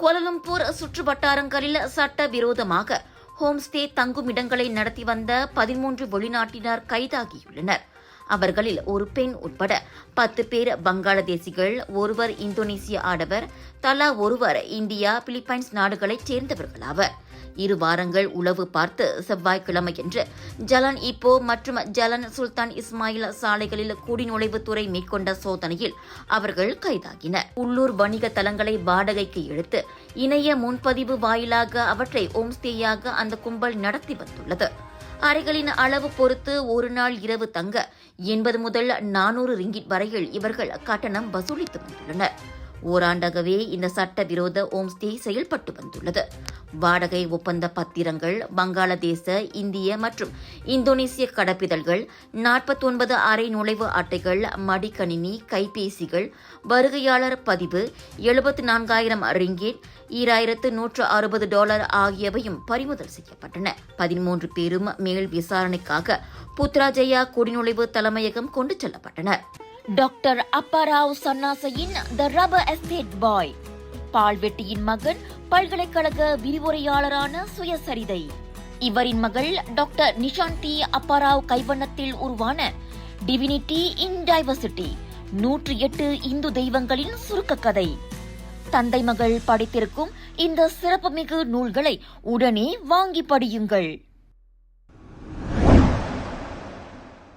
Kuala Lumpur சுற்றுவட்டாரங்களில் சட்டவிரோதமாக homestay தங்குமிடங்களை நடத்தி வந்த 13 வெளிநாட்டினர் கைதாகியுள்ளனர். அவர்களில் ஒரு பெண் உட்பட 10 பேர் வங்காளதேசிகள், ஒருவர் இந்தோனேசிய ஆடவர், தலா ஒருவர் இந்தியா, பிலிப்பைன்ஸ் நாடுகளைச் சேர்ந்தவர்களாவர். 2 வாரங்கள் உளவு பார்த்து செவ்வாய்க்கிழமையன்று ஜலான் இப்போ மற்றும் ஜலான் சுல்தான் இஸ்மாயில் சாலைகளில் குடிநுழைவுத்துறை மேற்கொண்ட சோதனையில் அவர்கள் கைதாகினர். உள்ளூர் வணிக தலங்களை வாடகைக்கு எடுத்து இணைய முன்பதிவு வாயிலாக அவற்றை ஹோம்ஸ்டேயாக அந்த கும்பல் நடத்தி வந்துள்ளது. அறைகளின் அளவு பொறுத்து ஒரு நாள் இரவு தங்க 80 முதல் 400 ரிங்கிட் வரையில் இவர்கள் கட்டணம் வசூலித்து வந்துள்ளனர். ஓராண்டாகவே இந்த சட்டவிரோத ஹோம்ஸ்டே செயல்பட்டு வந்துள்ளது. வாடகை ஒப்பந்த பத்திரங்கள், வங்காளதேச, இந்திய மற்றும் இந்தோனேசிய கடப்பிதழ்கள், 49 அறை நுழைவு அட்டைகள், மடிக்கணினி, கைபேசிகள், வருகையாளர் பதிவு, 74,000 ரிங்கிட், $2,160 ஆகியவையும் பறிமுதல் செய்யப்பட்டன. 13 பேரும் மேல் விசாரணைக்காக புத்ராஜயா குடிநுழைவு தலைமையகம் கொண்டு செல்லப்பட்டனர். டாக்டர் அப்பாராவ் சன்னாசையின் த ரப்பர் எஸ்டேட் பாய், பால்வெட்டியின் மகன், பல்கலைக்கழக விரிவுரையாளரான சுயசரிதை. இவரின் மகள் டாக்டர் நிஷாந்தி அப்பாராவ் கைவண்ணத்தில் உருவான டிவினிட்டி இன் டைவர்சிட்டி, 108 இந்து தெய்வங்களின் சுருக்க கதை. தந்தை மகள் படித்திருக்கும் இந்த சிறப்புமிகு நூல்களை உடனே வாங்கி படியுங்கள்.